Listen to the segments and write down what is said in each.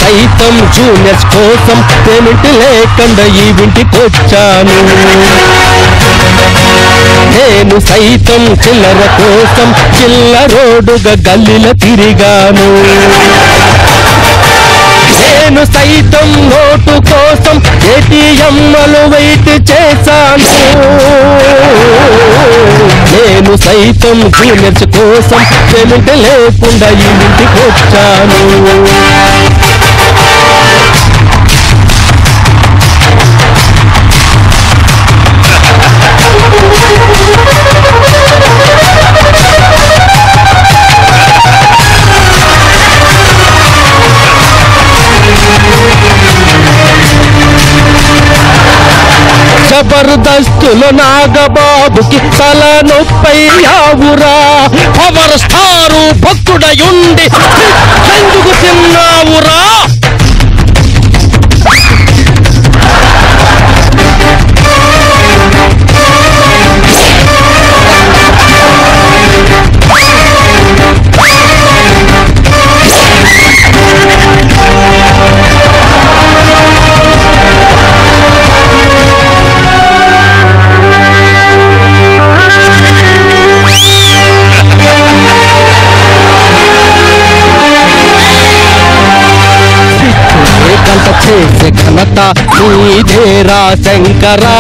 సైతం జూనియర్స్ కోసం పేమెంట్ లేకుండా ఈవింటికొచ్చాను. నేను సైతం చిల్లర కోసం చిల్లరోడుగా గల్లీలో తిరిగాను. నేను సైతం నోటు కోసం ఏటీఎంలు వెయిట్ చేశాను. నేను సైతం జూనియర్స్ కోసం పేమెంట్ లేకుండా ఇంటికొచ్చాను. జబర్దస్తులో నాగబాబుకి తల నొప్పయ్యావురా. పవర్ స్టారు భక్తుడయుండి ఎందుకు తిన్నావురా? చేసే ఘనత నీదేరా శంకరా.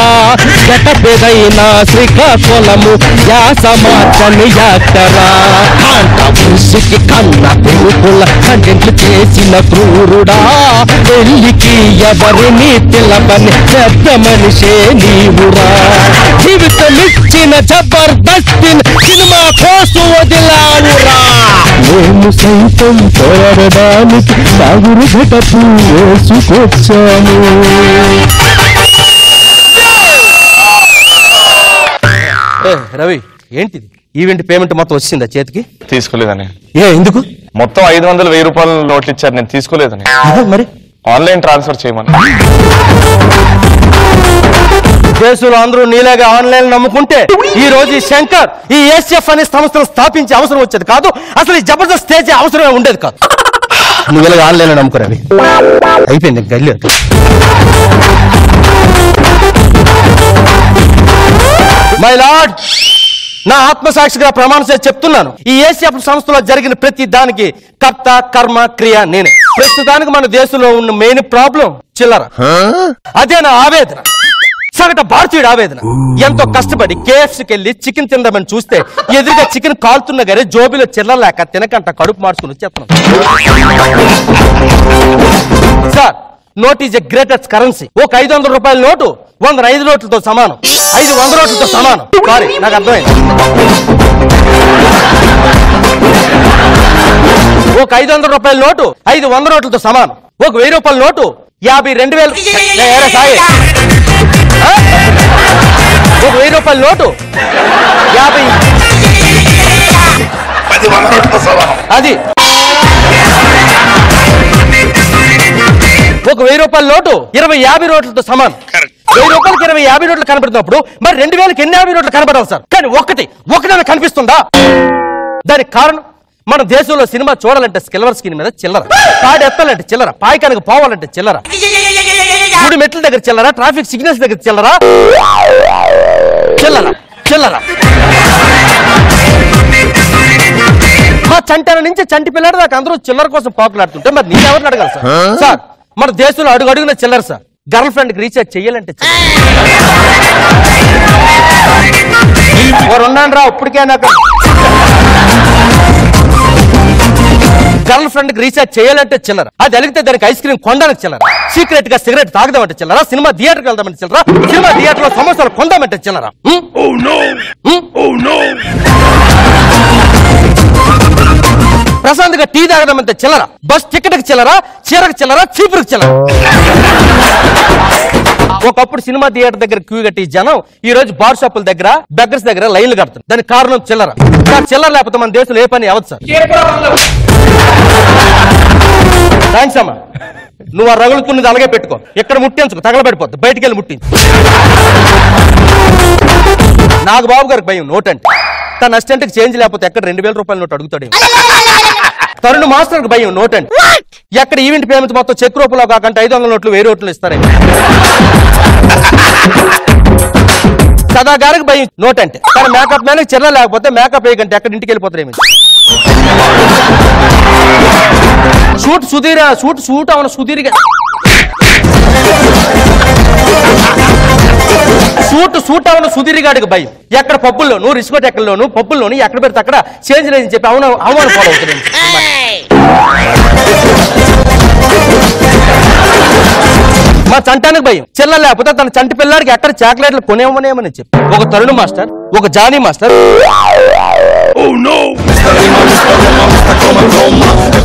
జటపెదైన శ్రీకాకుళము యాసమాచని యాక్టరా. కాంట్రవర్సీకి కన్న తెలుపుల కంటెంట్లు చేసిన క్రూరుడా. పెళ్లికి ఎవరిని తెలపని పెద్ద మనిషే నీవురా. జీవితమిచ్చిన జబర్దస్తిని సినిమా కోసం వదిలావురా. నేను సైతం పోరాడడానికి సాగురు ఘటపు వేసుకొచ్చాను. రవి, ఏంటిది? ఈవెంట్ పేమెంట్ మొత్తం వచ్చిందా చేతికి? తీసుకోలేదని. ఎందుకు? మొత్తం 500,000 రూపాయలు నోట్లు ఇచ్చారు, నేను తీసుకోలేదని. మరి ఆన్లైన్ ట్రాన్స్ఫర్ చేయమని. దేశంలో అందరూ నీలాగా ఆన్లైన్ నమ్ముకుంటే ఈ రోజు ఈ శంకర్ ఈ ఏసీఎఫ్ అనే సంస్థను స్థాపించే అవసరం వచ్చేది కాదు. అసలు ఈ జబర్దస్త్ స్టేజ్ అవసరమే ఉండేది కాదు. నువ్వు ఇలాగ ఆన్లైన్ నమ్ముకునేవి అయిపోయింది. గల్లి మై లార్డ్, నా ఆత్మసాక్షిగా ప్రమాణం చేసి చెప్తున్నాను, ఈ ఏసీఎఫ్ సంస్థలో జరిగిన ప్రతి దానికి కర్త కర్మ క్రియ నేనే. ప్రస్తుతానికి మన దేశంలో ఉన్న మెయిన్ ప్రాబ్లం చిల్లర. అదే నా ఆవేదన, సగట భారతీయుడు ఆవేదన. ఎంతో కష్టపడి కేఎఫ్సీకి వెళ్ళి చికెన్ తిందామని చూస్తే ఎదురుగా చికెన్ కాలుతున్న గారే జోబీలో చిల్లరలేక తినకంట కడుపు మార్చుకుని వచ్చేస్తున్నాం. Sir, note is a greatest currency. ఒక 500 రూపాయల నోటు 105 నోట్లతో సమానం, 500 నోట్లతో సమానం. సారీ, నాకు అర్థమైంది. ఒక 500 రూపాయల నోటు 500 నోట్లతో సమానం. ఒక 1000 రూపాయల నోటు 52,000. ఒక 1000 రూపాయల నోటు 50. అది ఒక 1000 రూపాయల నోటు 20-50 నోట్లతో సమానం. 1000 రూపాయలకి 20-50 నోట్లు కనబడుతున్నప్పుడు మరి 2000కి ఎన్ని 50 నోట్లు కనబడాలి సార్? కానీ ఒకటైనా కనిపిస్తుందా? దానికి కారణం, మన దేశంలో సినిమా చూడాలంటే సిల్వర్ స్క్రీన్ మీద చిల్లర, కాడు ఎత్తాలంటే చిల్లర, పాయికానికి పోవాలంటే చిల్లర, గుడి మెట్ల దగ్గర చిల్లర, ట్రాఫిక్ సిగ్నల్స్ దగ్గర చిల్లర, చిల్లర చిల్లర. మా చంటన నుంచి చంటి పిల్లడు దాకా అందరూ చిల్లర కోసం పాకులాడుతుంటే మరి నేను ఎవరిని అడగాలి సార్? సార్, మన దేశంలో అడుగున చిల్లర సార్. గర్ల్ ఫ్రెండ్ కి రీఛార్జ్ చెయ్యాలంటే ఉన్నాను రా ఇప్పటికే. నాకు గర్ల్ ఫ్రెండ్ కి రీఛార్జ్ చేయాలంటే చిల్లర, అది అలిగితే దానికి ఐస్ క్రీమ్ కొనడానికి చిల్లర, సీక్రెట్ గా సిగరెట్ తాగదామంటే చిల్లర, సినిమా థియేటర్కి వెళ్దామంటే చిల్లర, సినిమా థియేటర్ లో సమోసాలు కొందామంటే చిల్లర, ప్రశాంత్ గా టీ తాగదామంటే చిల్లర, బస్ టికెట్ కి చిల్లర, చీరకు చిల్లర, చీపురుకి చిల్లర. ఒకప్పుడు సినిమా థియేటర్ దగ్గర క్యూ కట్టి జనం ఈ రోజు బార్ షాపుల దగ్గర బెగ్గర్స్ దగ్గర లైన్లు కడుతుంది. దానికి కారణం చిల్లర. చిల్లర లేకపోతే మన దేశంలో ఏ పని అవ్వదు సార్. థ్యాంక్స్ అమ్మా. నువ్వు ఆ రగులుతున్నది అలాగే పెట్టుకో, ఎక్కడ ముట్టించుకో, తగలబడిపోద్ది, బయటికి వెళ్ళి ముట్టించు. నాకు బాబు గారికి భయం నోట్ అంటే. తన అసిస్టెంట్కి చేంజ్ లేకపోతే ఎక్కడ 2000 రూపాయల నోట్ అడుగుతాడు. తరుణ్ మాస్టర్ భయం నోట్ అండి. ఎక్కడ ఈవెంట్ పేమెంట్ మొత్తం చెక్ రూపంలో కాకుండా 500 నోట్లు 1000 నోట్లు ఇస్తారేమో. సదా గారికి భయం నోట్ అంటే. కానీ మేకప్ మ్యాన్ చిన్న లేకపోతే మేకప్ వేయకంటే ఎక్కడ ఇంటికి వెళ్ళిపోతారేమి. షూట్ అవును సుధీర్గా షూట్ అవును సుధీర్ గాడికి భయం. ఎక్కడ పప్పుల్లోను రిస్కోట్ ఎక్కల్లోను పప్పుల్లోను ఎక్కడ పెడితే అక్కడ చేంజ్ లేదని చెప్పి అవమానం ఫాలో అవుతుంది. మా చంటానికి భయం. చిల్ల లేకపోతే తన చంటి పిల్లాడికి ఎక్కడ చాక్లెట్లు కొనేమనేమని చెప్పి ఒక తరుణ్ మాస్టర్, ఒక జానీ మాస్టర్,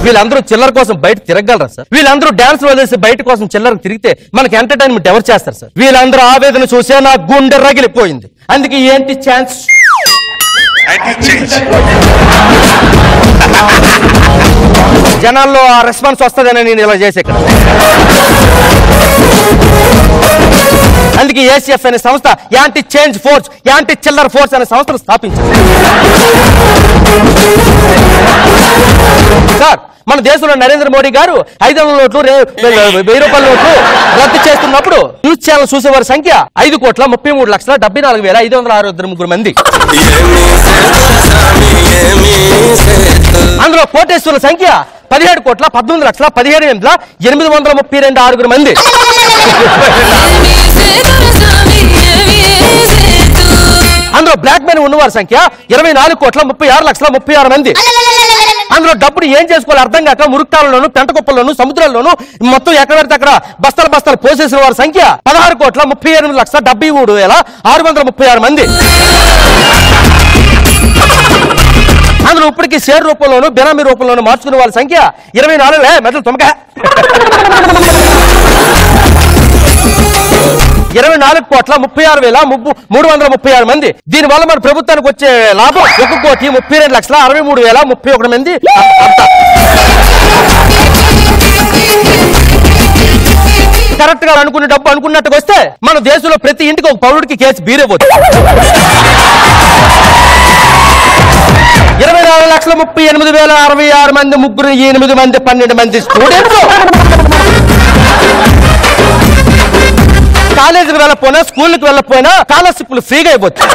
వీళ్ళందరూ చిల్లర కోసం బయట తిరగలరా సార్? వీళ్ళందరూ డాన్స్ వదిలేసి బయట కోసం చిల్లర తిరిగితే మనకి ఎంటర్టైన్మెంట్ ఎవరు చేస్తారు సార్? వీళ్ళందరూ ఆవేదన చూసే నా గుండె రగిలిపోయింది. అందుకే ఏంటి ఛాన్స్ జనాల్లో ఆ రెస్పాన్స్ వస్తుందని నేను ఇలా చేసే ఇక్కడ. అందుకే ఏసీఎఫ్ అనే సంస్థ యాంటీ చేంజ్ ఫోర్స్, యాంటీ చిల్లర్ ఫోర్స్ అనే సంస్థను స్థాపించారు సార్. మన దేశంలో నరేంద్ర మోడీ గారు 500 నోట్లు 1000 రూపాయల నోట్లు రద్దు చేస్తున్నప్పుడు న్యూస్ ఛానల్ చూసేవారి సంఖ్య 5,33,74,563 మంది. అందులో కోటేశ్వరుల సంఖ్య 17,19,17,17,832 మంది. అందులో బ్లాక్ మెన్ ఉన్నవారి సంఖ్య 24,36,36,36 మంది. అందులో డబ్బుని ఏం చేసుకోవాలి అర్థం కాక మురుక్తాలలోను పెంటకుప్పల్లోను సముద్రాల్లోనూ మొత్తం ఎక్కడ పెడితే అక్కడ బస్తాలు పోసేసిన వారి సంఖ్య 16,38,73,636 మంది. అందులో ఇప్పటికీ షేర్ రూపంలోను బినామీ రూపంలోను మార్చుకునే వాళ్ళ సంఖ్య 24,36,336 మంది. దీనివల్ల మన ప్రభుత్వానికి వచ్చే లాభం 1,32,63,031 మంది. కరెక్ట్ గా అనుకునే డబ్బు అనుకున్నట్టుగా వస్తే మన దేశంలో ప్రతి ఇంటికి ఒక పౌరుడికి కేసు బీరేపోతుంది. 24,38,066 మంది ముగ్గురు 8 మంది 12 మంది స్టూడెంట్స్ కాలేజీకి వెళ్ళకపోయినా స్కూల్కి వెళ్ళకపోయినా స్కాలర్షిప్లు ఫ్రీగా అయిపోతుంది.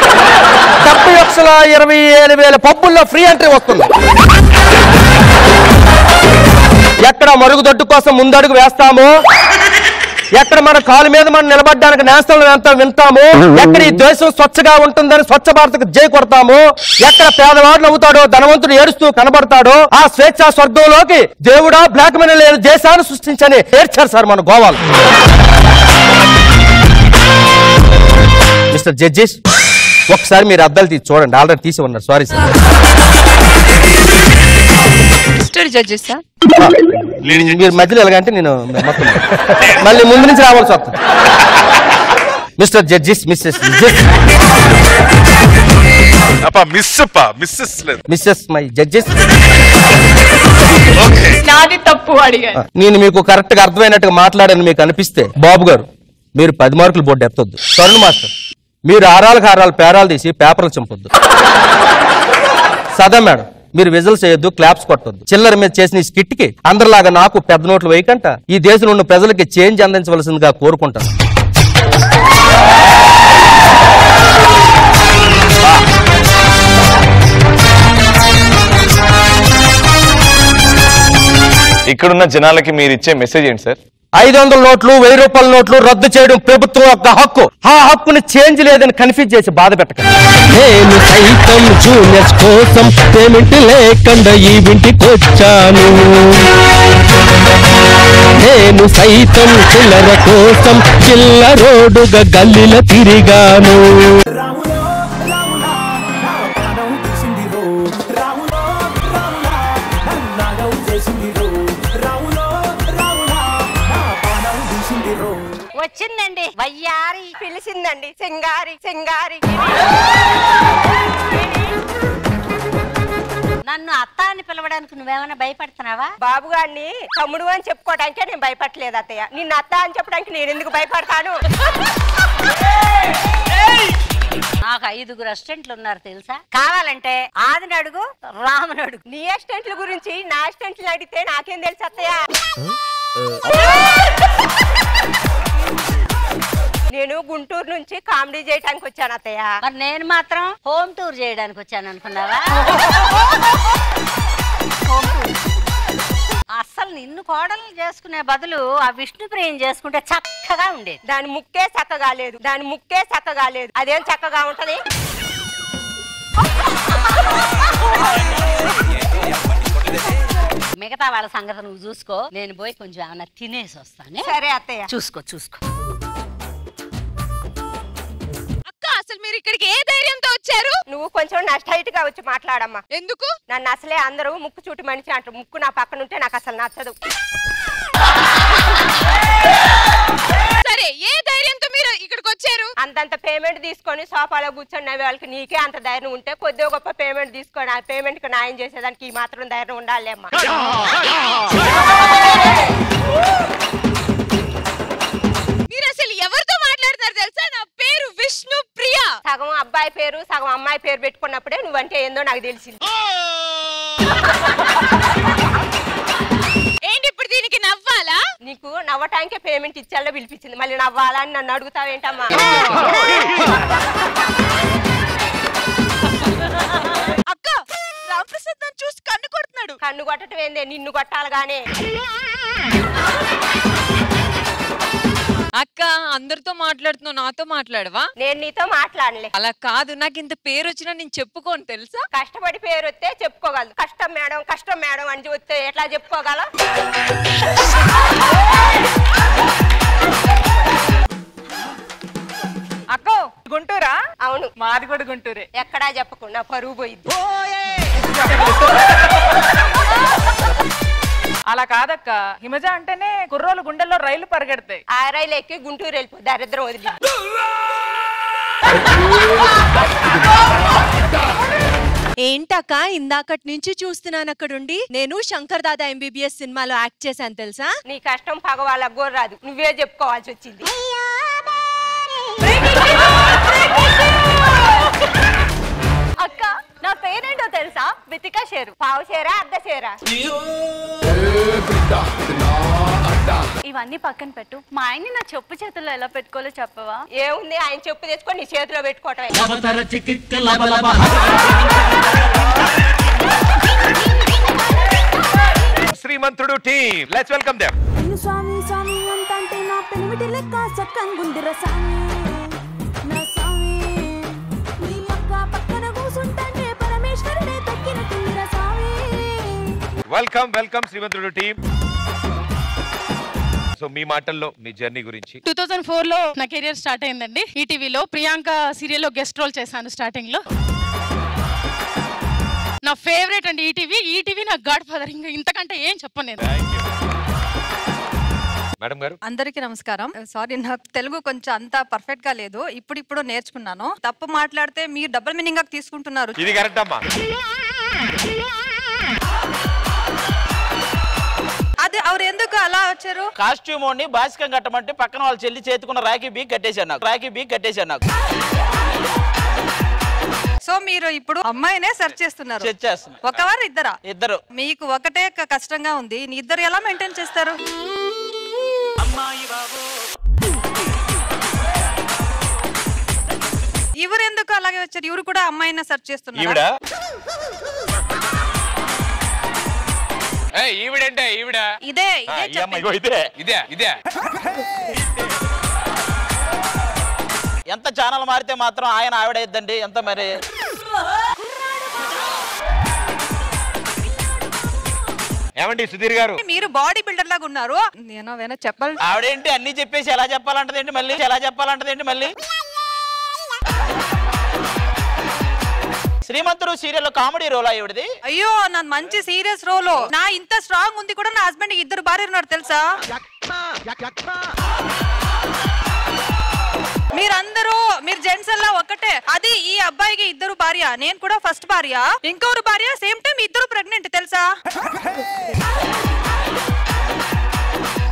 70,27,000 పబ్బుల్లో ఫ్రీ ఎంట్రీ వస్తుంది. ఎక్కడ మరుగుదొడ్డు కోసం ముందడుగు వేస్తామో, ఎక్కడ మన కాలు మీద మనం నిలబడడానికి నేస్తాలను ఎంత వింటాము, ఎక్కడ ఈ దేశం స్వచ్ఛగా ఉంటుందని స్వచ్ఛ భారత్కు జై కొడతాము, ఎక్కడ పేదవాడు నవ్వుతాడో ధనవంతుడు ఏడుస్తూ కనబడతాడో ఆ స్వేచ్ఛా స్వర్గంలోకి దేవుడా బ్లాక్ మనీ లేని దేశాన్ని సృష్టించని ఏడ్చారు సార్ మన గోవాలు. మిస్టర్ జడ్జెస్ ఒకసారి మీరు అద్దాలు తీసి చూడండి. ఆల్రెడీ తీసి ఉన్నారు. Sorry sir. మీరు మధ్యలో ఎలాగంటే నేను మొత్తం మళ్ళీ ముందు నుంచి రావాల్సి వస్తుంది. Mister judges Mrs my judges నేను మీకు కరెక్ట్ గా అర్థమైనట్టుగా మాట్లాడాను మీకు అనిపిస్తే బాబు గారు మీరు 10 మార్కులు బోర్డు ఎత్తొద్దు. తరుణ్ మాస్టర్ మీరు ఆరాలకు ఆరాలు పేరాలు తీసి పేపర్లు చంపొద్దు. సదా మేడం మీరు విజువల్స్ చేయొద్దు, క్లాప్స్ కొట్టొద్దు. చిల్లర మీద చేసిన ఈ స్కిట్ కి అందరిలాగా నాకు పెద్ద నోట్లు వేయకంట ఈ దేశంలో ఉన్న ప్రజలకి చేంజ్ అందించవలసిందిగా కోరుకుంటాను. ఇక్కడున్న జనాలకి మీరు ఇచ్చే మెసేజ్ ఏంటి సార్? 500 నోట్లు 1000 రూపాయల నోట్లు రద్దు చేయడం ప్రభుత్వం యొక్క హక్కు. ఆ హక్కుని చేంజ్ లేదని కన్ఫ్యూజ్ చేసి బాధ పెట్టకండి. నేను సైతం జూనియర్స్ కోసం పేమెంట్ లేకుండా ఈ ఇంటికొచ్చాను. నేను సైతం చిల్లర కోసం చిల్లరోడుగా గల్లీలో తిరిగాను. వచ్చిందండి వయ్యారి పిలిచిందండి సింగారి నన్ను అత్త అని పిలవడానికి నువ్వేమైనా భయపడుతున్నావా? బాబు గారిని తమ్ముడు అని చెప్పుకోవడానికే నేను భయపడలేదు అత్తయ్య. నిన్ను అత్త అని చెప్పడానికి నేను ఎందుకు భయపడతాను? నాకు 5 అసిస్టెంట్లు ఉన్నారు తెలుసా. కావాలంటే ఆదిని అడుగు, రాముని అడుగు. నీ అసిస్టెంట్ల గురించి నా అసిస్టెంట్లు అడిగితే నాకేం తెలుసు అత్తయ్య. నేను గుంటూరు నుంచి కామెడీ చేయడానికి వచ్చాను అత్తయ్య. మరి నేను మాత్రం హోమ్ టూర్ చేయడానికి వచ్చాను అనుకున్నావా? అస్సలు నిన్ను కోడలు చేసుకునే బదులు ఆ విష్ణుప్రియం చేసుకుంటే చక్కగా ఉండేది. దాని ముక్కే చక్కగా లేదు, దాని ముక్కే చక్కగా లేదు. అదేం చక్కగా ఉంటది? మిగతా వాళ్ళ సంగతి నువ్వు చూసుకో, నేను పోయి కొంచెం ఏమన్నా తినేసి వస్తాను. సరే అత్తయ్య. చూసుకో. అసలు మీరు ఇక్కడికి ఏ ధైర్యంతో వచ్చారు? నువ్వు కొంచెం నా స్ట్రైట్ గా వచ్చి మాట్లాడమ్మా. ఎందుకు? నన్ను అసలే అందరూ ముక్కు చూటి మనిషి అంటారు. ముక్కు నా పక్కన ఉంటే నాకు అసలు నచ్చదు. సరే, ఏ ధైర్యంతో మీరు ఇక్కడికి వచ్చారు? అంతంత పేమెంట్ తీసుకొని సోఫాలో కూర్చొని నవ్వే వాళ్ళకి నీకే అంత ధైర్యం ఉంటే కొద్దిగా గొప్ప పేమెంట్ తీసుకొని ఆ పేమెంట్ కి న్యాయం చేసేదానికి ఈ మాత్రం ధైర్యం ఉండాలి అమ్మా. మీరు అసలు ఎవరితో మాట్లాడతారు తెలుసా? నా పేరు విష్ణుప్రియ. సగం అబ్బాయి పేరు సగం అమ్మాయి పేరు పెట్టుకున్నప్పుడే నువ్వంటే ఏందో నాకు తెలిసింది. ఏంటి ఇప్పుడు దీనికి నవ్వాలా? నీకు నవ్వటానికే పేమెంట్ ఇచ్చేలా పిలిపించింది, మళ్ళీ నవ్వాలా అని నన్ను అడుగుతావేంటమ్మా? అక్క, రామప్రసాద్ నన్ను చూసి కన్ను కొడుతున్నాడు. కన్ను కొట్టడం ఏందే, నిన్ను కొట్టాలి గానే. అక్క, అందరితో మాట్లాడుతున్నావు, నాతో మాట్లాడవా? నేను నీతో మాట్లాడలే. అలా కాదు, నాకు ఇంత పేరు వచ్చినా నేను చెప్పుకోను తెలుసా. కష్టపడి పేరు వస్తే చెప్పుకోగలదు. కష్టం మేడం అని వస్తే ఎట్లా చెప్పుకోగల? అక్క గుంటూరా? అవును, మాది కూడా గుంటూరే. ఎక్కడా చెప్పకుండా పరువు పోయింది. అలా కాదక్క, హిమజ అంటేనే కుర్రోలు గుండెల్లో రైలు పరిగెడతాయి. ఆ రైలు ఎక్కి గుంటూరు వెళ్ళిపో, దరిద్రం వదిలి. ఏంటక్క, ఇందాకటి నుంచి చూస్తున్నాను అక్కడుండి. నేను శంకర్ దాదా MBBS సినిమాలో యాక్ట్ చేశాను తెలుసా. నీ కష్టం పగవాళ్ళకు కూడా రాదు, నువ్వే చెప్పుకోవాల్సి వచ్చింది. అక్క, నా పేరేంటో తెలుసా? వితికా షేరు. పావు షేరా, అర్ధ షేరా? ఇవన్నీ పక్కన పెట్టు. మా ఆయన్ని నా చెప్పు చేతుల్లో ఎలా పెట్టుకోవాలో చెప్పవా? ఏముంది, ఆయన చెప్పు తెచ్చుకొని నీ చేతిలో పెట్టుకోవటం. శ్రీమంతుడు టీమ్, లెట్స్ వెల్కమ్ దెం. స్వామి స్వామి అంతంటే నా పెనిమిటి లెక్క చక్కంగుందిర స్వామి. నా స్వామి నీ పక్కన కూసుంటే పరమేశ్వరుడే తక్కినట్టుందిర స్వామి. వెల్కమ్ శ్రీమంతుడు టీమ్. సో మీ మాటల్లో మీ జర్నీ గురించి. 2004 లో నా కెరియర్ స్టార్ట్ అయిందండి. ఈటీవీలో ప్రియాంక సీరియల్లో గెస్ట్ రోల్ చేశాను స్టార్టింగ్ లో. నా ఫేవరెట్ అండి ఈటీవీ నా గాడ్ ఫాదర్. ఇంకా ఇంతకంటే ఏం చెప్పను నేను. మేడం గారు, అందరికీ నమస్కారం. సారీ, నాకు తెలుగు కొంచెం అంత పర్ఫెక్ట్ గా లేదు. ఇప్పుడు నేర్చుకున్నాను. తప్పు మాట్లాడితే మీరు డబుల్ మీనింగ్ గా తీసుకుంటున్నారు. ఇది కరెక్ట్ అమ్మా. అది ఎవరు ఎందుకు అలా వచ్చారు? కాస్ట్యూమ్ ఓని బాసికం కట్టమంటే పక్కన వాళ్ళ చెల్లి చేతుకున్న రాఖీ బీక్ కట్టేశారు నాకు. సో మీరు ఇప్పుడు అమ్మాయినే సెర్చ్ చేస్తున్నారు? ఒకవారు ఇద్దరా? ఇద్దరు. మీకు ఒకటే కష్టంగా ఉంది, ఇద్దరు ఎలా మెయింటైన్ చేస్తారు? ఇవరు ఎందుకు అలాగే వచ్చారు? ఇవరు కూడా అమ్మాయినే సెర్చ్ చేస్తున్నారు. ఎంత ఛానల్ మారితే మాత్రం ఆయన ఆవిడ ఇద్దండి. ఎంత మరి ఏమండి సుధీర్ గారు, మీరు బాడీ బిల్డర్ లాగా ఉన్నారు. నేను చెప్పాలి. ఆవిడేంటి అన్ని చెప్పేసి ఎలా చెప్పాలంటదేంటి మళ్ళీ శ్రీమంతుడు సీరియల్ కామెడీ రోల్ ఆవిడది. అయ్యో, నా మంచి సీరియస్ రోల్. నా ఇంత స్ట్రాంగ్ ఉంది కూడా నా హస్బెండ్ ఇద్దరు భార్య ఉన్నారు తెలుసా? మీరు జెంట్స్ అలా ఒకటే. అది ఈ అబ్బాయికి ఇద్దరు భార్య, నేను కూడా ఫస్ట్ భార్య, ఇంకొరు భార్య, సేమ్ టైం ఇద్దరు ప్రెగ్నెంట్ తెలుసా?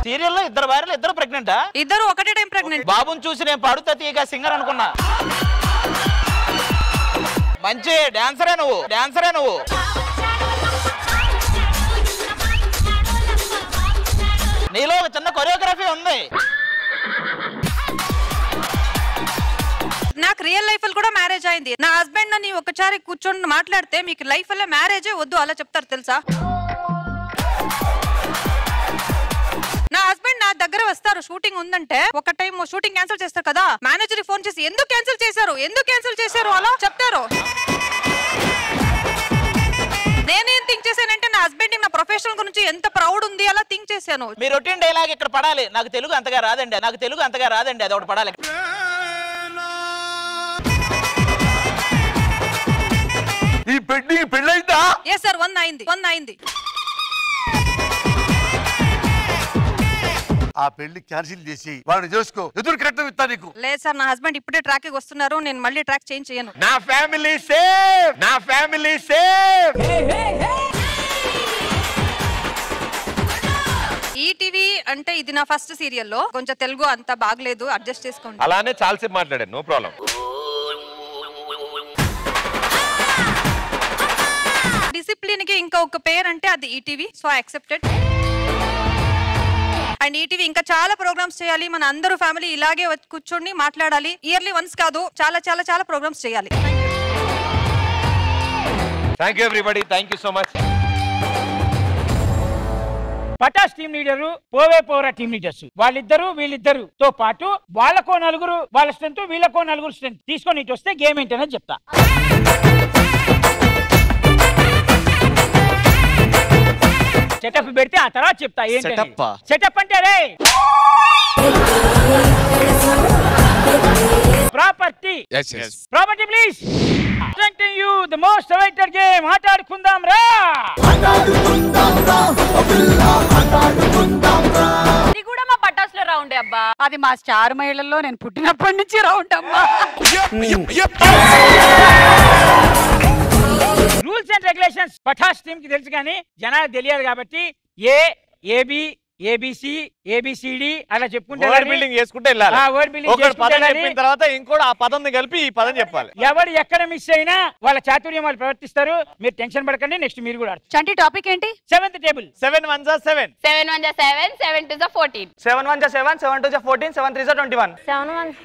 సీరియల్లో ఇద్దరు భార్యలు ఇద్దరు ప్రెగ్నెంటా? ఇద్దరు ఒకటే టైం ప్రెగ్నెంట్. బాబుని చూసి నేను పడుతా తీయగా సింగర్ అనుకున్నా. మంచి డాన్సరే నువ్వు నీలో ఒక చిన్న కొరియోగ్రఫీ ఉంది. నాకు రియల్ లైఫ్ లో కూడా మ్యారేజ్ అయింది. నా హస్బెండ్ నన్ను ఒకసారి కూర్చొని మాట్లాడితే మీకు లైఫ్ లో మ్యారేజే వద్దు అలా చెప్తారు తెలుసా. నా హస్బెండ్ నా దగ్గర వస్తారు షూటింగ్ ఉందంటే, ఒక టైం షూటింగ్ క్యాన్సిల్ చేస్తారు కదా, మేనేజర్ ఫోన్ చేసి ఎందుకు క్యాన్సిల్ చేశారు అలా చెప్తారు. నేనేం థింక్ చేశానంటే నా హస్బెండ్ నా ప్రొఫెషనల్ గురించి ఎంత ప్రౌడ్ ఉంది అలా థింక్ చేశాను. మీ రొటీన్ డైలాగ్ ఇక్కడ పడాలి. నాకు తెలుగు అంతగా రాదండి అది ఒకటి పడాలి. ఈ పెళ్ళైందా? ఎస్ సార్ 1 అయింది. ఆ పెళ్లి క్యాన్సిల్ చేసి వాడిని చేసుకో, ఎదురు కరెక్ట్ ఇస్తా నీకు. లేదు సార్, నా హస్బెండ్ ఇప్పుడే ట్రాక్ వస్తున్నారు, నేను మళ్ళీ ట్రాక్ చేంజ్ చేయను. నా ఫ్యామిలీ సేఫ్. ఈటీవీ అంటే ఇది నా ఫస్ట్ సీరియల్లో, కొంచెం తెలుగు అంత బాగలేదు, అడ్జస్ట్ చేసుకోండి. అలానే చాలాసేపు మాట్లాడాను, నో ప్రాబ్లం. డిసిప్లిన్ కి ఇంకా ఒక పేరు అంటే అది ETV, so I accepted. And ETV ఇంకా చాలా ప్రోగ్రామ్స్ చేయాలి, మన అందరూ ఫ్యామిలీ ఇలాగే కూర్చొని మాట్లాడాలి. ఇయర్లీ వన్స్ కాదు, చాలా చాలా చాలా ప్రోగ్రామ్స్ చేయాలి. Thank you everybody, thank you so much. Pataas team leader, పోరా టీమ్ లీడర్స్, వీళ్ళిద్దరుతో పాటు వాళ్ళకో నలుగురు వాళ్ళ స్ట్రెంత్, వీళ్ళకో నలుగురు స్ట్రెంత్ తీసుకొని ఇటు వస్తే గేమ్ ఏంటనేది చెప్తా. సెటప్ పెడితే ఆ తర్వాత చెప్తా ఏంటి సెటప్ అంటే. రే property please presenting you the most awaited game. ఆటాడుకుందాం రా. అది కూడా మా పటాస్ లో రౌండ్ అబ్బా. అది మా స్టార్ మహిళల్లో నేను పుట్టినప్పటి నుంచి రౌండ్ అమ్మా. Rules and regulations Pataas team కి తెలుసు కానీ జనాలకు తెలియదు కాబట్టి ఏబి ఏబిసి ఏబిసిడి అలా చెప్పుకుంటే వర్డ్ బిల్డింగ్ చేసుకుంటే వెళ్ళాలి. వర్డ్ బిల్డింగ్ ఒకటి పదం చెప్పిన తర్వాత ఇంకోటి ఆ పదంని కలిపి ఈ పదం చెప్పాలి. ఎవరు ఎక్కడ మిస్ అయినా వాళ్ళ చాతుర్యం వాళ్ళు ప్రవర్తిస్తారు. మీరు టెన్షన్ పడకండి, నెక్స్ట్ మీరు కూడా ఆడతారు. చంటి టాపిక్ ఏంటి? 7th table. 7 1 7 7 1 7 7 2 14 7 1 7 7 2 14 7 3 21 7 1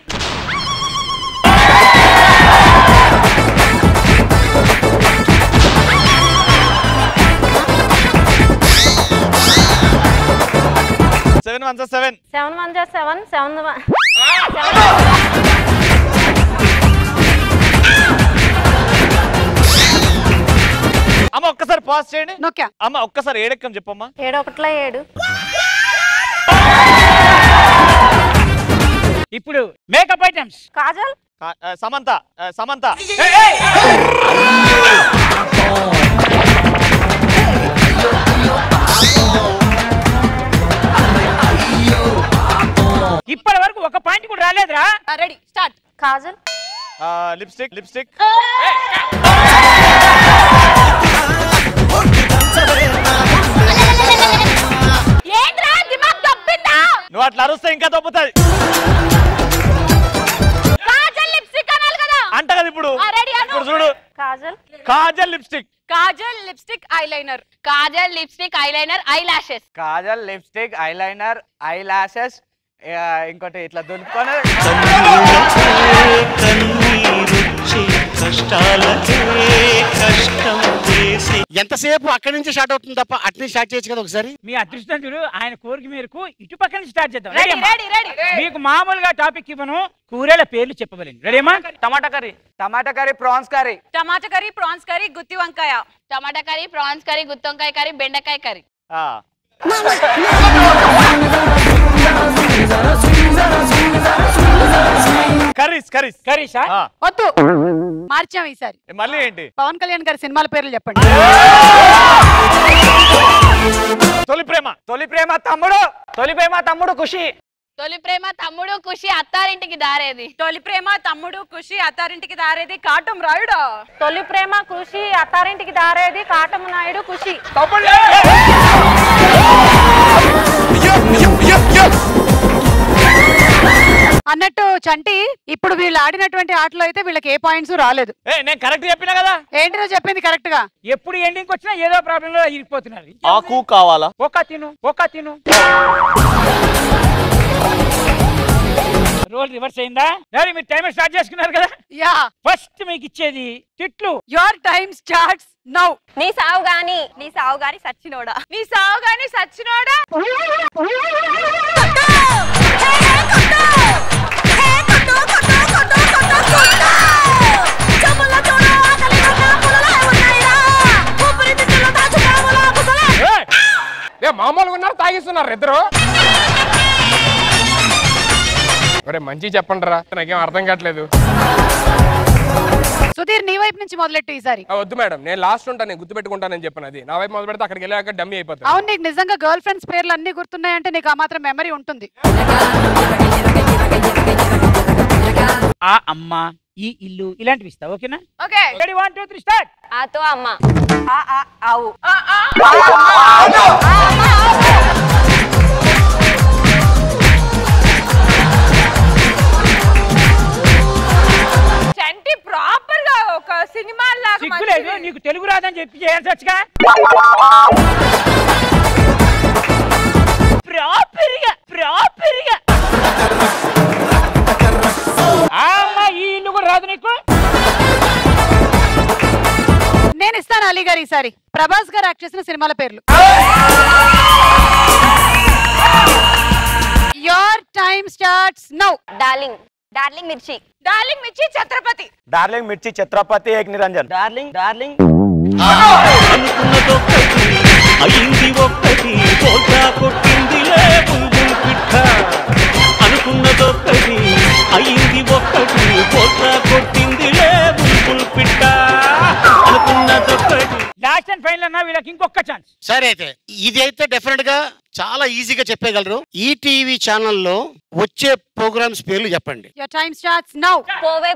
7 1 7 7 1 7 7 1 అమ్మ ఒక్కసారి పాస్ చేయండి. నొక్కా. అమ్మ ఒక్కసారి ఏడెక్కం చెప్పమ్మా. 7 1 7. ఇప్పుడు మేకప్ ఐటమ్స్. కాజల్, సమంత ఇప్పటి వరకు ఒక పాయింట్ కూడా రాలేదురా. Ready start. కాజల్, లిప్స్టిక్ ఏంట్రా దిమాగ్ తప్పిందా? నువ్వు అట్లా అరుస్తే ఇంకా తప్పుతుంది. కాజల్ లిప్స్టిక్ అనాలి కదా. అంట కదా ఇప్పుడు. రెడీ అను. ఇప్పుడు చూడు. Kajal lipstick eyeliner. Kajal lipstick eyeliner I lashes. Kajal lipstick eyeliner I lashes ఇంకోటి ఇట్లా దులుపుకొని ఎంతసేపు అక్కడి నుంచి స్టార్ట్ అవుతుంది తప్ప అట్నే స్టార్ట్ చేయొచ్చు కదా ఒకసారి. మీ అదృష్టంతుడు ఆయన కోరిక మేరకు ఇటు పక్క నుంచి స్టార్ట్ చేద్దాం. Ready ready ready. మీకు మామూలుగా టాపిక్ ఇవ్వను, కూరల పేర్లు చెప్పవలేను. రెడీమా? టమాటా కర్రీ ప్రాన్స్ కర్రీ. టమాటా కర్రీ, ప్రాన్స్ కర్రీ, గుత్తి వంకాయ. టమాటా కర్రీ, ప్రాన్స్ కర్రీ, గుత్తి వంకాయ కర్రీ, బెండకాయ కర్రీ. కర్రీసా? వద్దు, మార్చాం ఈసారి. మళ్ళీ ఏంటి? పవన్ కళ్యాణ్ గారి సినిమాల పేర్లు చెప్పండి. తొలి ప్రేమ తమ్ముడు ఖుషి. తొలి ప్రేమ తమ్ముడు ఖుషి అత్తారింటికి దారేది. తొలి ప్రేమ తమ్ముడు ఖుషి అత్తారింటికి దారేది కాటం రాయుడు. తొలి ప్రేమ ఖుషి అత్తారింటికి దారేది కాటం నాయుడు ఖుషి. అన్నట్టు చంటి ఇప్పుడు వీళ్ళు ఆడినటువంటి ఆటలో అయితే వీళ్ళకి ఏ పాయింట్స్ రాలేదు. నేను కరెక్ట్ చెప్పినా కదా. ఏంటి నువ్వు చెప్పింది కరెక్ట్ గా? ఎప్పుడు ఎండింగ్ వచ్చినా ఏదో ప్రాబ్లం లో ఇరిగిపోతున్నారు. ఆకు కావాలా? ఒక తిను రోల్ రివర్స్ అయిందా? డాడీ మీరు టైమర్ స్టార్ట్ చేసుకున్నారు కదా. యా ఫస్ట్ మీకు ఇచ్చేది తిట్లు. Your time starts now. నీ సావు గాని సచ్చినోడా. మామూలుగా ఉన్నారు, తాగిస్తున్నారు ఇద్దరు. మంచి చెప్పండి రా, నాకేం అర్థం కావట్లేదు. సుధీర్ నీ వైపు నుంచి మొదలెట్టు ఈసారి. వద్దు మేడం, నేను లాస్ట్ ఉంటాను, నేను గుర్తుపెట్టుకుంటానని చెప్పాను. అది నా వైపు మొదలు పెడితే అక్కడికి వెళ్ళాక డమ్మీ అయిపోతుంది. అవును, నీకు నిజంగా గర్ల్ ఫ్రెండ్స్ పేర్లు అన్ని గుర్తున్నాయంటే నీకు ఆ మాత్రం మెమరీ ఉంటుంది. ఆ అమ్మ, ఈ ఇల్లు ఇలాంటివి ఇస్తా. ఓకేనా? ఓకే. Ready 1 2 3 start. ఆతో అమ్మ, ఆవు, చంటి ప్రాపర్ గా ఒక సినిమా లాగా. సిగ్గులేదు నీకు, తెలుగు రాదని చెప్పి చేయాల్సొచ్చుగా. ప్రాపర్ గా అమ్మా, ఈ ఇల్లు కూడా రాదు నీకు. నేను ఇస్తాను అలీ గారు ఈసారి. ప్రభాస్ గారు యాక్ట్ చేసిన సినిమాల పేర్లు. Your time starts now. Darling మిర్చి, ఛత్రపతి, డార్లింగ్ మిర్చి, ఛత్రపతి, ఏక్ నిరంజన్. డార్లింగ్ అయింది ఒక్కటి పోతా కొట్టిందిలే బుల్బుల్ పిట్ట. అనుకున్నదొక్కటి అయింది ఒక్కటి పోతా కొట్టిందిలే బుల్బుల్ పిట్ట. అనుకున్నదొక్కటి. లాస్ట్ అండ్ ఫైనల్ అన్నా, వీళ్ళకి ఇంకొక ఛాన్స్. సరే అయితే ఇది అయితే డెఫినెట్ గా చాలా ఈజీగా చెప్పగలరు. ఈ టీవీ ఛానల్లో వచ్చే ప్రోగ్రామ్స్ పేర్లు చెప్పండి. Your time starts now. పోవే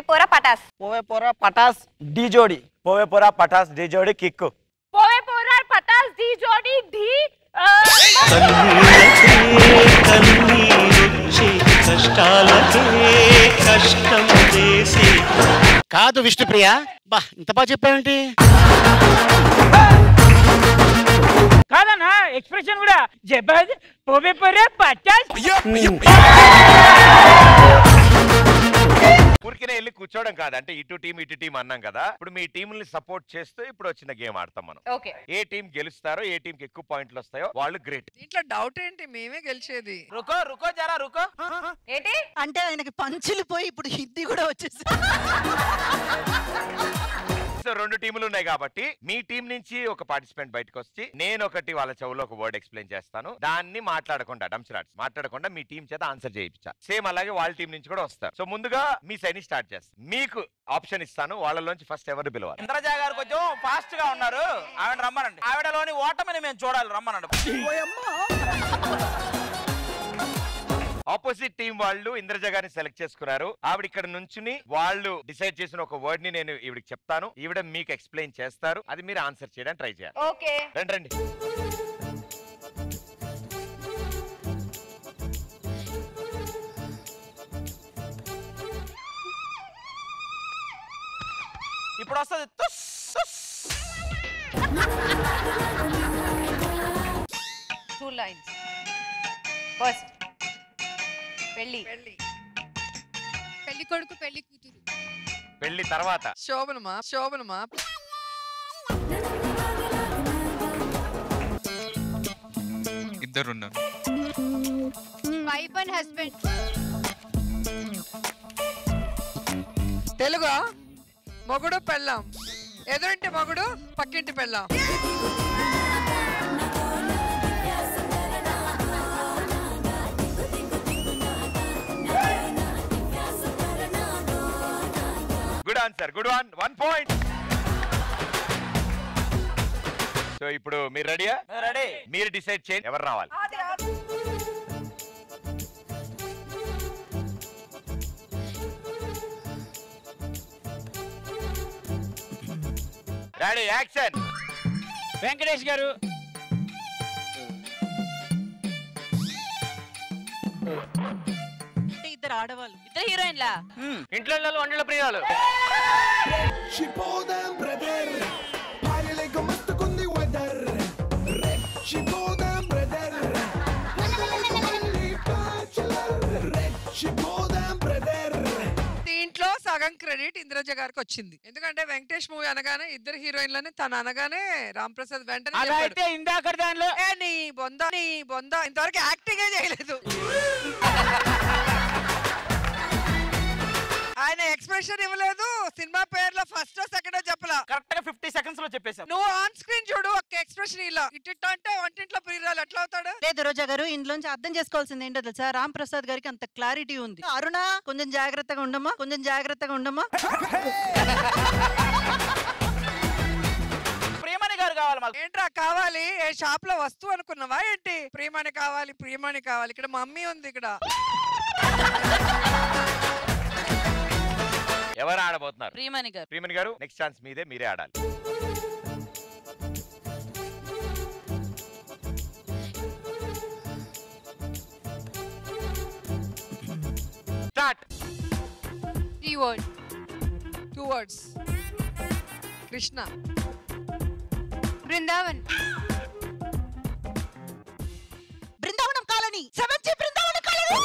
పోరా పటాస్, డి జోడి. పోవే పోరా పటాస్, డి జోడి, కిక్కు. పోవే పోరా పటాస్, డి జోడి, ఢీ. కన్నీరొచ్చే కష్టాలకే కష్టం చేసి. కాదు విష్ణుప్రియ, బా ఇంత బాగా చెప్పావేంటి? కాదన్నా, ఎక్స్ప్రెషన్ కూడా జబద్. పోవే పోరా పటాస్. ఊరికే వెళ్ళి కూర్చోవడం కాదు, అంటే ఇటు టీం అన్నాం కదా. ఇప్పుడు మీ టీంని సపోర్ట్ చేస్తూ ఇప్పుడు వచ్చిన గేమ్ ఆడతాం మనం. ఓకే. ఏ టీం గెలుస్తారో, ఏ టీం కి ఎక్కువ పాయింట్లు వస్తాయో వాళ్ళు గ్రేట్. ఇట్లా డౌట్ ఏంటి, మేమే గెలిచేది. రుకో జరా రుకో. ఏంటి అంటే ఆయనకి పంచులు పోయి ఇప్పుడు హిందీ కూడా వచ్చేసి. రెండు టీములు ఉన్నాయి కాబట్టి మీ టీం నుంచి ఒక పార్టిసిపెంట్ బయటకు వచ్చి నేను ఒకటి వాళ్ళ చెవులో ఒక వర్డ్ ఎక్స్ప్లెయిన్ చేస్తాను. దాన్ని మాట్లాడకుండా మాట్లాడకుండా మీ టీం చేత ఆన్సర్ చేయించాలి. సేమ్ అలాగే వాళ్ళ టీం నుంచి కూడా వస్తారు. సో ముందుగా మీ సైడ్ ని స్టార్ట్ చేస్తాను. మీకు ఆప్షన్ ఇస్తాను, వాళ్ళలోంచి ఫస్ట్ ఎవరు పిలవాలి. ఇంద్రజ గారు కొంచెం ఫాస్ట్ గా ఉన్నారు, ఆవిడ రమ్మనండి. ఆవిడలోని ఓటమిని మేము చూడాలి, రమ్మనండి. ఆపోజిట్ టీం వాళ్ళు ఇంద్రజ గారిని సెలెక్ట్ చేసుకున్నారు. ఆవిడ ఇక్కడ నుంచుని వాళ్ళు డిసైడ్ చేసిన ఒక వర్డ్ ని నేను ఈవిడికి చెప్తాను, ఈవిడ మీకు ఎక్స్ప్లెయిన్ చేస్తారు. అది మీరు ఆన్సర్ చేయడానికి ట్రై చేయాలి. ఓకే. రండి. ఇప్పుడు వస్తుంది. 2 lines. ఫస్ట్ పెళ్లి కొడుకు, పెళ్లి కూతురు. పెళ్లి తర్వాత శోభనమా. ఇద్దరున్నారు. Wife and husband. తెలుగు మొగుడు పెళ్ళాం. ఎదురింటి మొగుడు, పక్కింటి పెళ్ళాం. Good answer, good 1 point. So ఇప్పుడు మీరు రెడీయా? రెడీ. మీరు డిసైడ్ చేయండి ఎవరు రావాలి. Ready, action. వెంకటేష్ గారు. ఆడవాళ్ళు ఇద్దరు హీరోయిన్లా ఇంట్లో వంటల ప్రియాలు దీంట్లో సగం క్రెడిట్ ఇంద్రజ గారికి వచ్చింది. ఎందుకంటే వెంకటేష్ మూవీ అనగానే ఇద్దరు హీరోయిన్లని తను అనగానే రామ్ ప్రసాద్ వెంటనే అదైతే ఇందాక దానిలో నీ బొంద ఇంతవరకు యాక్టింగ్ చేయలేదు. ఆయన ఎక్స్ప్రెషన్ ఇవ్వలేదు. సినిమా పేర్లో ఫస్ట్ సెకండ్ చెప్పలా, కరెక్ట్ గా 50 seconds లో చెప్పేశాం. నువ్వు ఆన్ స్క్రీన్ చూడు, ఒక్క ఎక్స్ప్రెషన్ ఇలా ఇట్ట అంటే వంటింట్లో ప్రియురాలు ఎట్లా అవుతాడు? లేదు రోజా గారు, ఇందులోంచి అర్థం చేసుకోవాల్సింది ఏంటో తెలుసా, రామ్ ప్రసాద్ గారికి అంత క్లారిటీ ఉంది. అరుణ కొంచెం జాగ్రత్తగా ఉండమ్మా, కొంచెం జాగ్రత్తగా ఉండమ్మా. ప్రియమణి గారు కావాలి మాకు. ఏంట్రా కావాలి? ఏ షాప్ లో వస్తువు అనుకున్నావా ఏంటి? ప్రియమణి కావాలి, ప్రియమణి కావాలి. ఇక్కడ మమ్మీ ఉంది. ఇక్కడ ఎవరు ఆడబోతున్నారు? ప్రియమణి గారు. ప్రియమణి గారు నెక్స్ట్ ఛాన్స్ మీదే, మీరే ఆడాలి. Start. 2 words. Krishna. Brindavan. Brindavanam colony. 7G Brindavanam colony.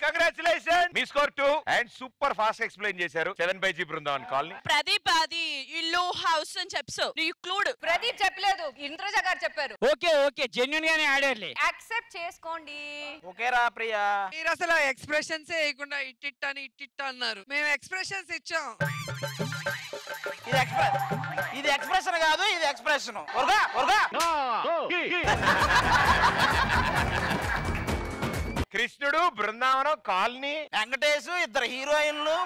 Congratulation, me score 2 and super fast explain చేశారు 7G బృందావన్ కాలనీ. ప్రదీప్ అది ఇల్లు హౌస్ అని చెప్పు. క్లూడ్ ప్రదీప్ చెప్పలేదు, ఇంద్రజ గారు చెప్పారు. ఓకే జెన్యున్ గానే ఆడారులే. యాక్సెప్ట్ చేసుకోండి. ఓకేరా ప్రియా. మీరు అసలు ఎక్స్ప్రెషన్స్ వేయకుండా ఇట్టిట్ అని ఇట్టిట్ అన్నారు. మేము ఎక్స్ప్రెషన్స్ ఇచ్చాం. ఇది ఎక్స్ప్రెషన్ కాదు, ఇది ఎక్స్ప్రెషన్. కృష్ణుడు, బృందావనం కాలనీ, వెంకటేష్, ఇద్దరు హీరోయిన్లు.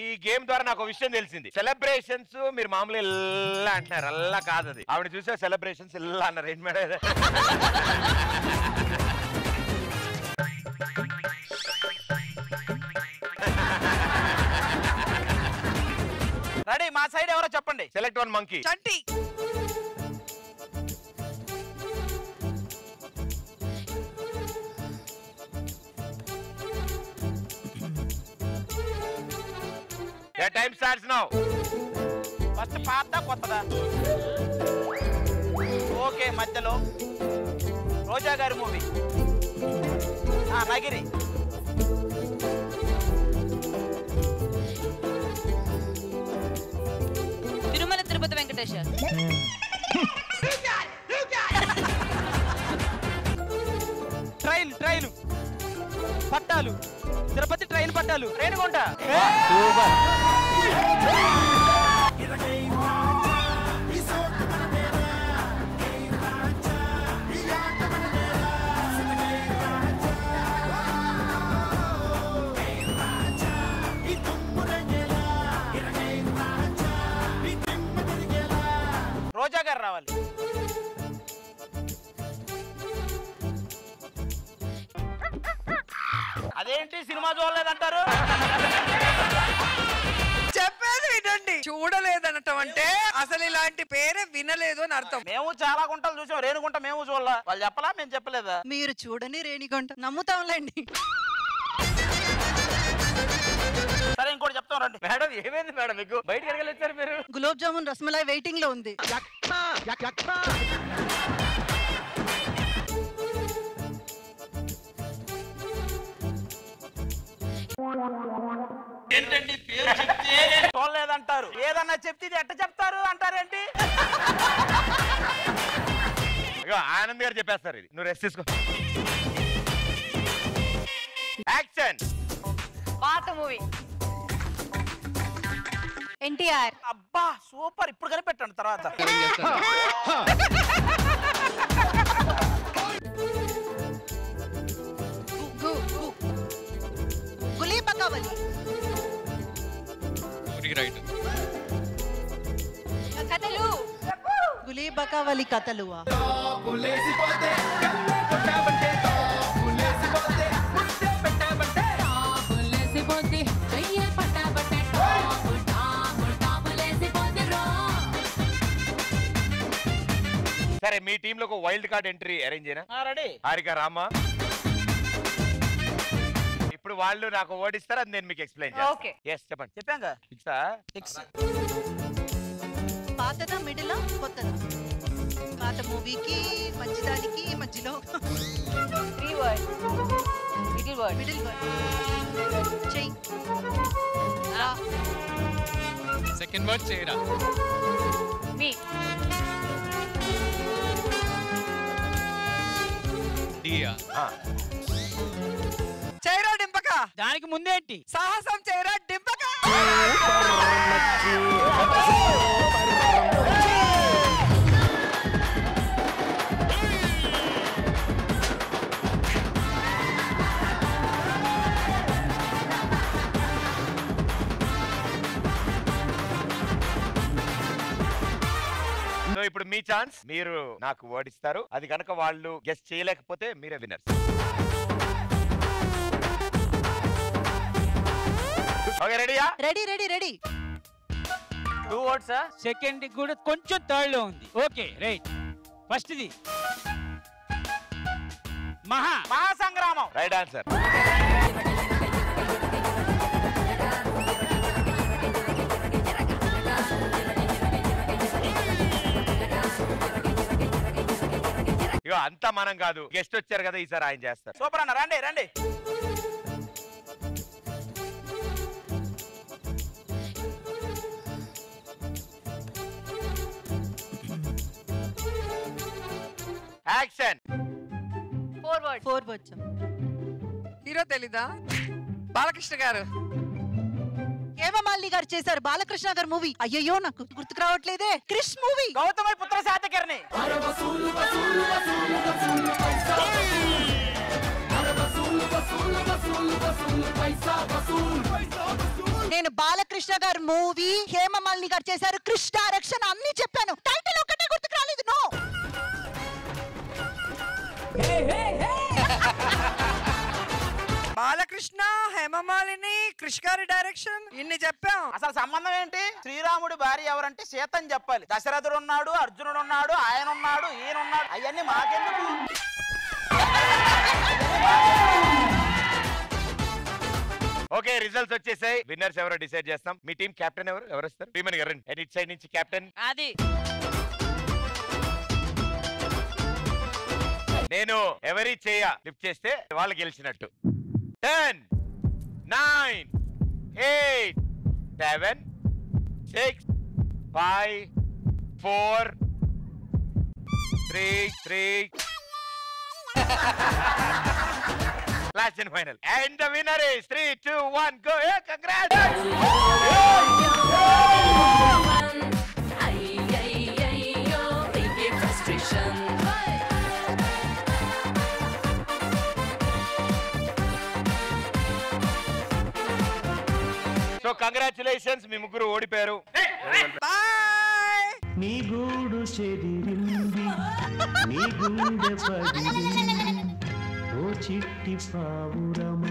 ఈ గేమ్ ద్వారా నాకు విషయం తెలిసింది. సెలబ్రేషన్స్ మీరు మామూలు ఇలా అంటున్నారు, అలా కాదు అది. ఆవిడ చూసే సెలబ్రేషన్స్ ఇలా అన్నారు. ఏంటి మేడం? రెడీ, మా సైడ్ ఎవరో చెప్పండి. Select one monkey. Chanti. Time starts now. First పాతదా కొత్తదా? ఓకే, మధ్యలో రోజా గారి మూవీ నగిరి. తిరుమల తిరుపతి వెంకటేశ్. ట్రైన్ పట్టాలు. తిరుపతి ట్రైన్ పట్టాలు. రేణిగుంట. రోజా గారు రావాలి. అదేంటి సినిమా చూడలేదంటారు? చెప్పేది వినండి. చూడలేదనటం అంటే అసలు ఇలాంటి పేరే వినలేదు అని అర్థం. మేము చాలా గుంటలు చూసాం, రేణుగుంట మేము చూడలా. వాళ్ళు చెప్పలా, మేము చెప్పలేదా? మీరు చూడని రేణిగుంట నమ్ముతాంలేండి. సరే ఇంకోటి చెప్తాం రండి. మేడం ఏమైంది మేడం మీకు? బయటకు వెళ్ళొచ్చారు మీరు? గులాబ్ జామున్ రసమలై వెయిటింగ్ లో ఉంది. ఏంటండి పేరు చెప్తే చూడలేదంటారు, ఏదన్నా చెప్తే ఇది ఎట్ట చెప్తారు అంటారేంటి? ఆనంద్ గారు చెప్పేస్తారు. ఇది నువ్వు రెస్ట్ తీసుకో. యాక్షన్. పాత మూవీ. ఎన్టీఆర్. అబ్బా సూపర్, ఇప్పుడు కనిపెట్టండి తర్వాత. గులీ బకావలి. కథలు. గులీ బకావలి కథలు. లేసిపోద్ది చెయ్యే పట్టాబట్టే టాపు టాపు టాపు లేసిపోద్ది రో. సరే మీ టీమ్ లో ఒక వైల్డ్ కార్డ్ ఎంట్రీ అరేంజ్ అయినా రెడీ హారిక రామా. ఇప్పుడు వాళ్ళు నాకు ఓడిస్తారు, అది నేను మీకు ఎక్స్ప్లెయిన్ Okay. చేస్తాను. ఎస్ చెప్పండి. చెప్పాంగా ఫిక్సా? పాతదా మిడిల్ కొత్తదా? పాత మూవీకి మంచిదానికి మధ్యలో 3 వర్డ్ మిడిల్ వర్డ్ చెయ్యి. సెకండ్ వర్డ్ చేయరా. మీ డియా. చైరా డింపక. దానికి ముందేంటి? సాహసం చైరా డింపక. సో ఇప్పుడు మీ ఛాన్స్, మీరు నాకు ఓడిస్తారు. అది కనుక వాళ్ళు గెస్ట్ చేయలేకపోతే మీరే విన్నర్స్. ఓకే రెడీయా? Ready ready ready. 2 words. Second కూడా కొంచెం థర్డ్ లో ఉంది. Okay right. ఫస్ట్ ది మహాసంగ్రామం. Right answer. ఇగో అంతా మనం కాదు, గెస్ట్ వచ్చారు కదా, ఈసారి ఆయన చేస్తారు. సూపర్ అన్న, రండి రండి. యాక్షన్. 4 words. హీరో తెలీదా? బాలకృష్ణ గారు. హేమమాలిని గారు చేశారు బాలకృష్ణ గారు మూవీ. అయ్యయ్యో నాకు గుర్తుకు రావట్లేదే. క్రిష్ మూవీ. గౌతమి పుత్ర శాతకర్ణి. నేను బాలకృష్ణ గారు మూవీ, హేమమాలిని గారు చేశారు, క్రిష్ డైరెక్షన్ అన్ని చెప్పాను. టైటిల్ ఒకటే గుర్తుకు రాలేదు. నో. బాలకృష్ణ, హేమమాలిని, క్రిష్ గారి డైరెక్షన్ ఇన్ని చెప్పాం. అసలు సంబంధం ఏంటి? శ్రీరాముడి భార్య ఎవరంటే సీత అని చెప్పాలి. దశరథుడు ఉన్నాడు, అర్జునుడు ఉన్నాడు, ఆయన ఉన్నాడు, ఈయన ఉన్నాడు. అవన్నీ మాకెందుకు? ఓకే రిజల్ట్స్ వచ్చేసాయి. విన్నర్స్ ఎవరో డిసైడ్ చేస్తాం. మీ టీం కెప్టెన్ ఎవరు వస్తారు? టీమ్ అని రండి. అండ్ ఇట్ సైడ్ నుంచి కెప్టెన్ అది నేను ఎవరి చేయ లిఫ్ట్ చేస్తే వాళ్ళు గెలిచినట్టు. 10 9 8 7 6 5 4 3 Last and final. And the winner is 3 2 1 go. Yeah, congrats. So congratulations, మీ ముగ్గురు ఓడిపోయారు. నీ గూడు చెదిరింది, నీ గుండె పగిలింది, ఓ చిట్టి పావురమ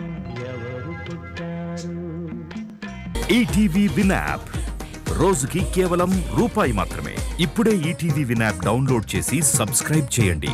ఎవరు పుట్టారు? ఈటీవీ విన్ యాప్ రోజుకి కేవలం రూపాయి మాత్రమే. ఇప్పుడే ఈటీవీ విన్ యాప్ డౌన్లోడ్ చేసి సబ్స్క్రైబ్ చేయండి.